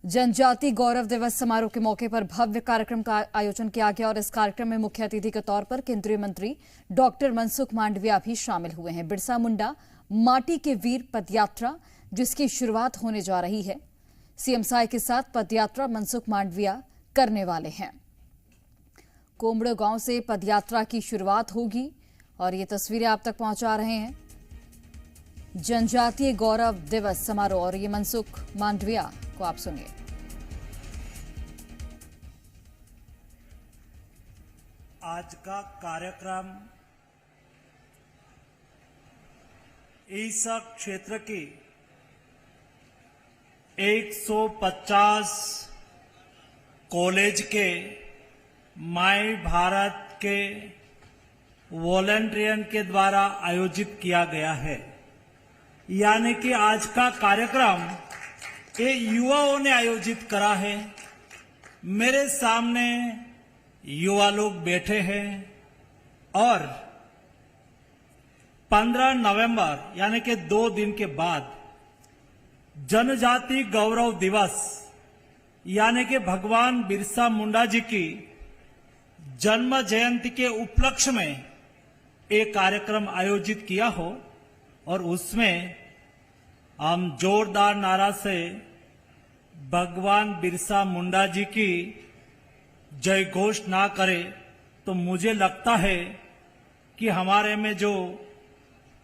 जनजाति गौरव दिवस समारोह के मौके पर भव्य कार्यक्रम का आयोजन किया गया और इस कार्यक्रम में मुख्य अतिथि के तौर पर केंद्रीय मंत्री डॉक्टर मनसुख मांडविया भी शामिल हुए हैं। बिरसा मुंडा माटी के वीर पदयात्रा जिसकी शुरुआत होने जा रही है, सीएम साय के साथ पदयात्रा मनसुख मांडविया करने वाले हैं। कोमड़ो गांव से पदयात्रा की शुरुआत होगी और ये तस्वीरें आप तक पहुंचा रहे हैं जनजातीय गौरव दिवस समारोह, और ये मनसुख मांडविया को आप सुनिए। आज का कार्यक्रम इस क्षेत्र की 150 कॉलेज के माई भारत के वॉलंटियन के द्वारा आयोजित किया गया है। यानी कि आज का कार्यक्रम ये युवाओं ने आयोजित करा है। मेरे सामने युवा लोग बैठे हैं और 15 नवंबर यानी कि 2 दिन के बाद जनजाति गौरव दिवस यानी कि भगवान बिरसा मुंडा जी की जन्म जयंती के उपलक्ष्य में एक कार्यक्रम आयोजित किया हो और उसमें हम जोरदार नारा से भगवान बिरसा मुंडा जी की जय घोष ना करें तो मुझे लगता है कि हमारे में जो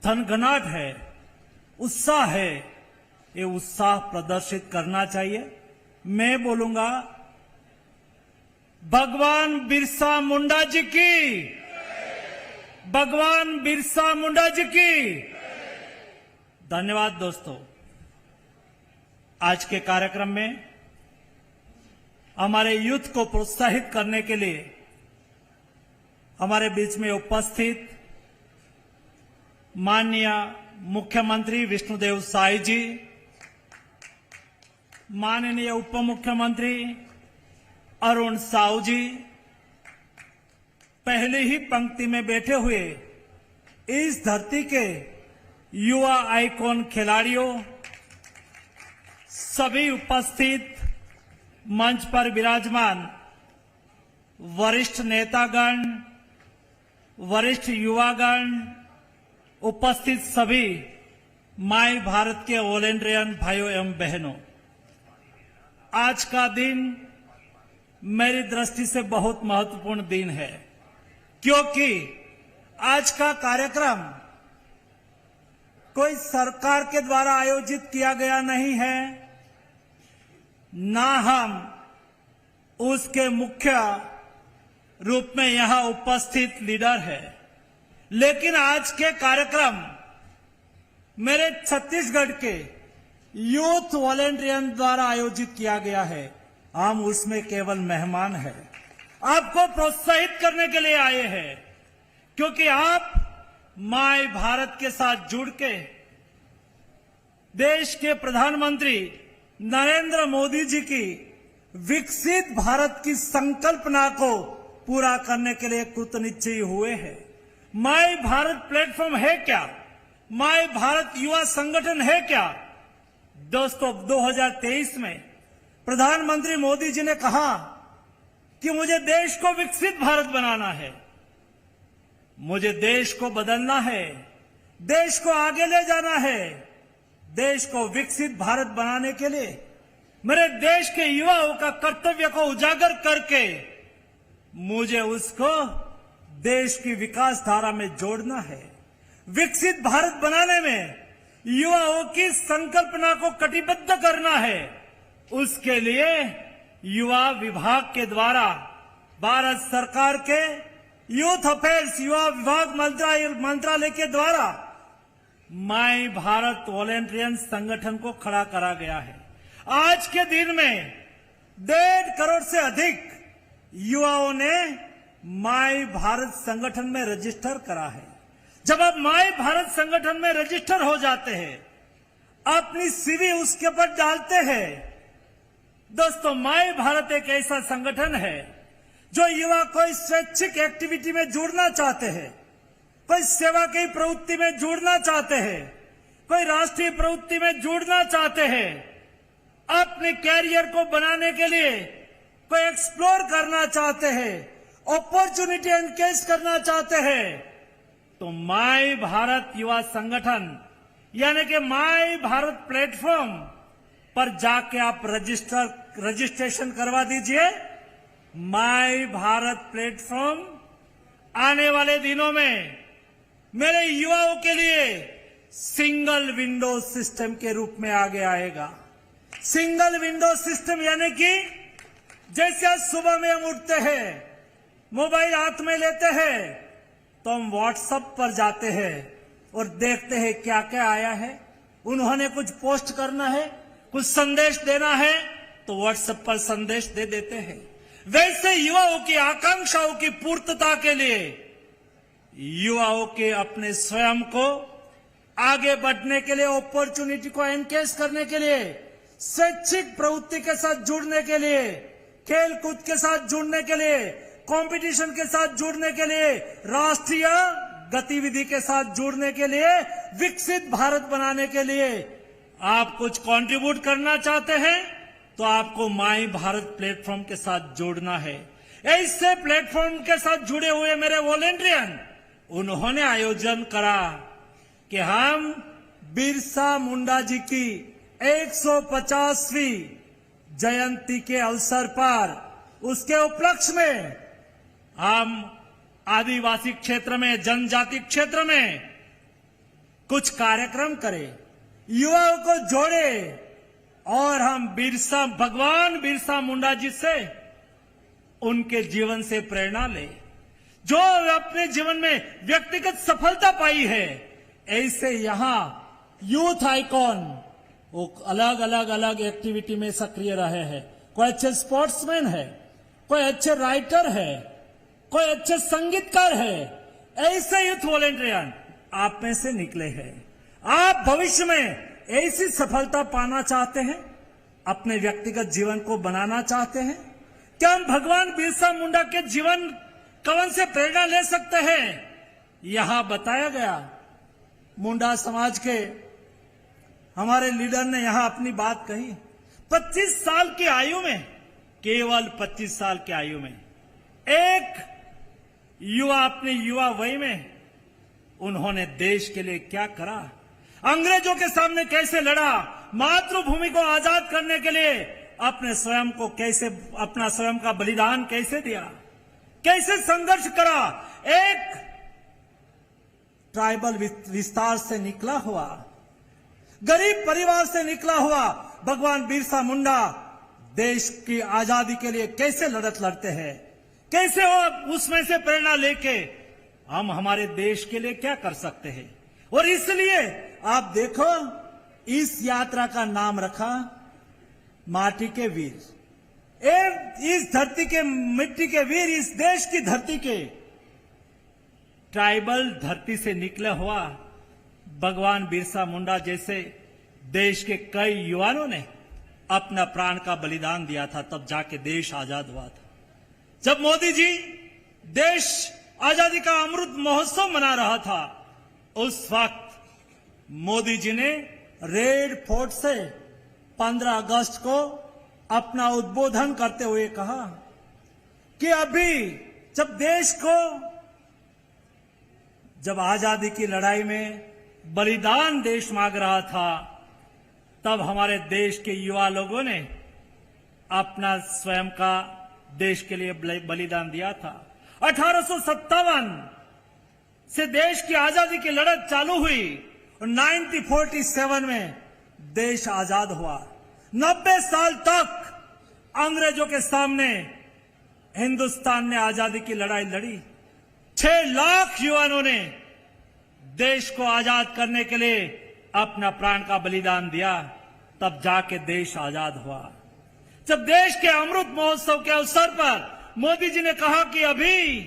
थनगनाहट है, उत्साह है, ये उत्साह प्रदर्शित करना चाहिए। मैं बोलूंगा भगवान बिरसा मुंडा जी की, भगवान बिरसा मुंडा जी की। धन्यवाद दोस्तों। आज के कार्यक्रम में हमारे यूथ को प्रोत्साहित करने के लिए हमारे बीच में उपस्थित माननीय मुख्यमंत्री विष्णुदेव साय जी, माननीय उप मुख्यमंत्री अरुण साहू जी, पहले ही पंक्ति में बैठे हुए इस धरती के युवा आइकॉन खिलाड़ियों, सभी उपस्थित मंच पर विराजमान वरिष्ठ नेतागण, वरिष्ठ युवागण, उपस्थित सभी माई भारत के वॉलंटियन भाइयों एवं बहनों, आज का दिन मेरी दृष्टि से बहुत महत्वपूर्ण दिन है, क्योंकि आज का कार्यक्रम कोई सरकार के द्वारा आयोजित किया गया नहीं है, ना हम उसके मुख्य रूप में यहां उपस्थित लीडर है, लेकिन आज के कार्यक्रम मेरे छत्तीसगढ़ के यूथ वॉलंटियन द्वारा आयोजित किया गया है। हम उसमें केवल मेहमान हैं, आपको प्रोत्साहित करने के लिए आए हैं, क्योंकि आप माय भारत के साथ जुड़ के देश के प्रधानमंत्री नरेंद्र मोदी जी की विकसित भारत की संकल्पना को पूरा करने के लिए कृतनिश्चयी हुए हैं। माय भारत प्लेटफॉर्म है क्या? माय भारत युवा संगठन है क्या? दोस्तों, 2023 में प्रधानमंत्री मोदी जी ने कहा कि मुझे देश को विकसित भारत बनाना है, मुझे देश को बदलना है, देश को आगे ले जाना है। देश को विकसित भारत बनाने के लिए मेरे देश के युवाओं का कर्तव्य को उजागर करके मुझे उसको देश की विकास धारा में जोड़ना है। विकसित भारत बनाने में युवाओं की संकल्पना को कटिबद्ध करना है। उसके लिए युवा विभाग के द्वारा भारत सरकार के यूथ अफेयर्स युवा विभाग मंत्रालय के द्वारा माई भारत वॉलंटियन संगठन को खड़ा करा गया है। आज के दिन में 1.5 करोड़ से अधिक युवाओं ने माई भारत संगठन में रजिस्टर करा है। जब आप माई भारत संगठन में रजिस्टर हो जाते हैं, अपनी सीवी उसके ऊपर डालते हैं। दोस्तों, माई भारत एक ऐसा संगठन है जो युवा कोई स्वैच्छिक एक्टिविटी में जुड़ना चाहते हैं, कोई सेवा की प्रवृत्ति में जुड़ना चाहते हैं, कोई राष्ट्रीय प्रवृत्ति में जुड़ना चाहते हैं, अपने कैरियर को बनाने के लिए, कोई एक्सप्लोर करना चाहते हैं, अपॉर्चुनिटी एनकेज करना चाहते हैं, तो माय भारत युवा संगठन यानी कि माय भारत प्लेटफॉर्म पर जाके आप रजिस्ट्रेशन करवा दीजिए। माय भारत प्लेटफॉर्म आने वाले दिनों में मेरे युवाओं के लिए सिंगल विंडो सिस्टम के रूप में आगे आएगा। सिंगल विंडो सिस्टम यानी कि जैसे आज सुबह में हम उठते हैं, मोबाइल हाथ में लेते हैं, तो हम व्हाट्सएप पर जाते हैं और देखते हैं क्या क्या आया है। उन्होंने कुछ पोस्ट करना है, कुछ संदेश देना है, तो व्हाट्सएप पर संदेश दे देते हैं। वैसे युवाओं की आकांक्षाओं की पूर्तता के लिए, युवाओं के अपने स्वयं को आगे बढ़ने के लिए, अपॉर्चुनिटी को एनकेज करने के लिए, शैक्षिक प्रवृत्ति के साथ जुड़ने के लिए, खेल कूद के साथ जुड़ने के लिए, कंपटीशन के साथ जुड़ने के लिए, राष्ट्रीय गतिविधि के साथ जुड़ने के लिए, विकसित भारत बनाने के लिए आप कुछ कंट्रीब्यूट करना चाहते हैं तो आपको माय भारत प्लेटफॉर्म के साथ जोड़ना है। ऐसे प्लेटफॉर्म के साथ जुड़े हुए मेरे वॉलेंटियन, उन्होंने आयोजन करा कि हम बिरसा मुंडा जी की 150वीं जयंती के अवसर पर, उसके उपलक्ष्य में हम आदिवासी क्षेत्र में, जनजाति क्षेत्र में कुछ कार्यक्रम करें, युवाओं को जोड़े और हम भगवान बिरसा मुंडा जी से, उनके जीवन से प्रेरणा ले। जो अपने जीवन में व्यक्तिगत सफलता पाई है, ऐसे यहां यूथ आइकॉन वो अलग एक्टिविटी में सक्रिय रहे हैं। कोई अच्छे स्पोर्ट्समैन है, कोई अच्छे राइटर है, कोई अच्छे संगीतकार है। ऐसे यूथ वॉलेंटियर आप में से निकले हैं। आप भविष्य में ऐसी सफलता पाना चाहते हैं, अपने व्यक्तिगत जीवन को बनाना चाहते हैं? क्या हम भगवान बिरसा मुंडा के जीवन कवन से प्रेरणा ले सकते हैं? यहां बताया गया। मुंडा समाज के हमारे लीडर ने यहां अपनी बात कही। 25 साल की आयु में, केवल 25 साल की आयु में एक युवा अपने युवा वय में उन्होंने देश के लिए क्या करा, अंग्रेजों के सामने कैसे लड़ा, मातृभूमि को आजाद करने के लिए अपने स्वयं को कैसे, अपना स्वयं का बलिदान कैसे दिया, कैसे संघर्ष करा। एक ट्राइबल विस्तार से निकला हुआ, गरीब परिवार से निकला हुआ भगवान बिरसा मुंडा देश की आजादी के लिए कैसे लड़त लड़ते हैं, कैसे वो उसमें से प्रेरणा लेके हम हमारे देश के लिए क्या कर सकते हैं। और इसलिए आप देखो, इस यात्रा का नाम रखा माटी के वीर। इस धरती के मिट्टी के वीर, इस देश की धरती के ट्राइबल धरती से निकला हुआ भगवान बिरसा मुंडा जैसे देश के कई युवाओं ने अपना प्राण का बलिदान दिया था, तब जाके देश आजाद हुआ था। जब मोदी जी देश आजादी का अमृत महोत्सव मना रहा था, उस वक्त मोदी जी ने रेड फोर्ट से 15 अगस्त को अपना उद्बोधन करते हुए कहा कि अभी जब आजादी की लड़ाई में बलिदान देश मांग रहा था, तब हमारे देश के युवा लोगों ने अपना स्वयं का देश के लिए बलिदान दिया था। 1857 से देश की आजादी की लड़ाई चालू हुई और 1947 में देश आजाद हुआ। 90 साल तक अंग्रेजों के सामने हिंदुस्तान ने आजादी की लड़ाई लड़ी। 6 लाख युवाओं ने देश को आजाद करने के लिए अपना प्राण का बलिदान दिया, तब जाके देश आजाद हुआ। जब देश के अमृत महोत्सव के अवसर पर मोदी जी ने कहा कि अभी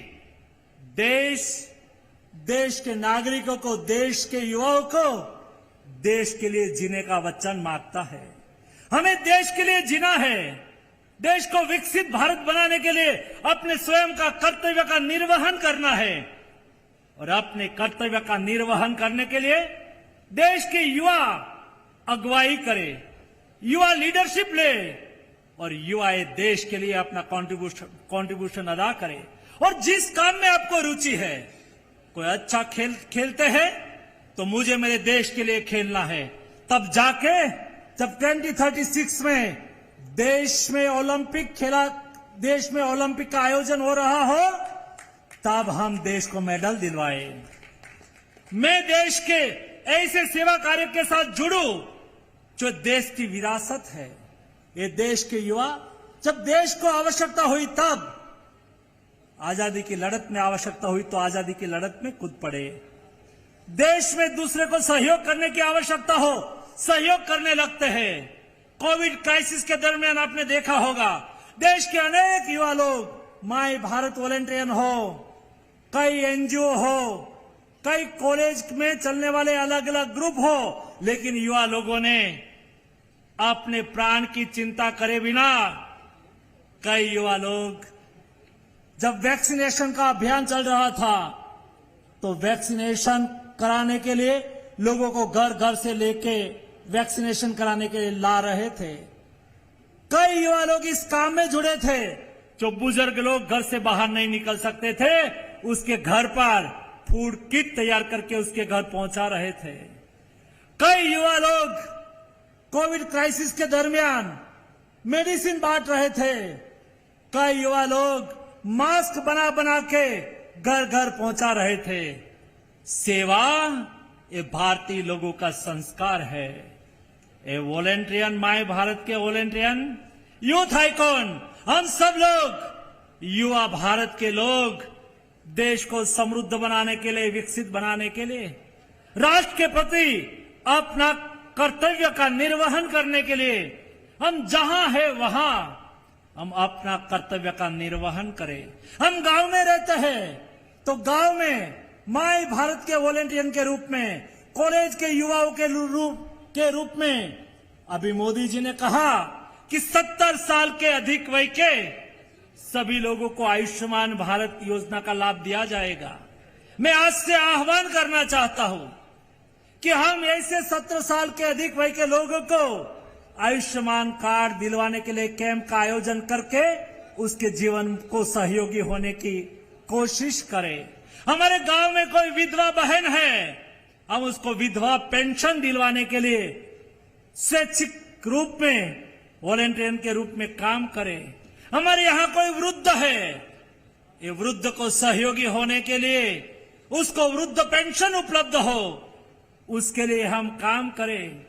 देश के नागरिकों को, देश के युवाओं को देश के लिए जीने का वचन मांगता है। हमें देश के लिए जीना है, देश को विकसित भारत बनाने के लिए अपने स्वयं का कर्तव्य का निर्वहन करना है। और अपने कर्तव्य का निर्वहन करने के लिए देश के युवा अगुवाई करे, युवा लीडरशिप ले और युवा देश के लिए अपना कंट्रीब्यूशन अदा करे। और जिस काम में आपको रुचि है, कोई अच्छा खेलते हैं तो मुझे मेरे देश के लिए खेलना है, तब जाके जब 2036 में देश में ओलंपिक का आयोजन हो रहा हो, तब हम देश को मेडल दिलवाए। मैं देश के ऐसे सेवा कार्य के साथ जुड़ूं जो देश की विरासत है। ये देश के युवा जब देश को आवश्यकता हुई, तब आजादी की लड़त में आवश्यकता हुई तो आजादी की लड़त में कूद पड़े। देश में दूसरे को सहयोग करने की आवश्यकता हो, सहयोग करने लगते हैं। कोविड क्राइसिस के दरमियान आपने देखा होगा, देश के अनेक युवा लोग माय भारत वॉलंटियन हो, कई एनजीओ हो, कई कॉलेज में चलने वाले अलग अलग ग्रुप हो, लेकिन युवा लोगों ने अपने प्राण की चिंता करे बिना, कई युवा लोग जब वैक्सीनेशन का अभियान चल रहा था तो वैक्सीनेशन कराने के लिए लोगों को घर घर से लेके वैक्सीनेशन कराने के लिए ला रहे थे। कई युवा लोग इस काम में जुड़े थे। जो बुजुर्ग लोग घर से बाहर नहीं निकल सकते थे, उसके घर पर फूड किट तैयार करके उसके घर पहुंचा रहे थे। कई युवा लोग कोविड क्राइसिस के दरमियान मेडिसिन बांट रहे थे। कई युवा लोग मास्क बना बना के घर घर पहुंचा रहे थे। सेवा ये भारतीय लोगों का संस्कार है। ये वॉलंटियन, माय भारत के वॉलंटियन, यूथ आइकॉन, हम सब लोग युवा भारत के लोग देश को समृद्ध बनाने के लिए, विकसित बनाने के लिए, राष्ट्र के प्रति अपना कर्तव्य का निर्वहन करने के लिए हम जहां है वहां हम अपना कर्तव्य का निर्वहन करें। हम गांव में रहते हैं तो गांव में माय भारत के वॉलंटियन के रूप में, कॉलेज के युवाओं के रूप में, अभी मोदी जी ने कहा कि 70 साल के अधिक वय के सभी लोगों को आयुष्मान भारत योजना का लाभ दिया जाएगा। मैं आज से आह्वान करना चाहता हूं कि हम ऐसे 70 साल के अधिक वय के लोगों को आयुष्मान कार्ड दिलवाने के लिए कैंप का आयोजन करके उसके जीवन को सहयोगी होने की कोशिश करें। हमारे गांव में कोई विधवा बहन है, हम उसको विधवा पेंशन दिलवाने के लिए स्वैच्छिक रूप में, वॉलंटियर के रूप में काम करें। हमारे यहां कोई वृद्ध है, ये वृद्ध को सहयोगी होने के लिए, उसको वृद्ध पेंशन उपलब्ध हो, उसके लिए हम काम करें।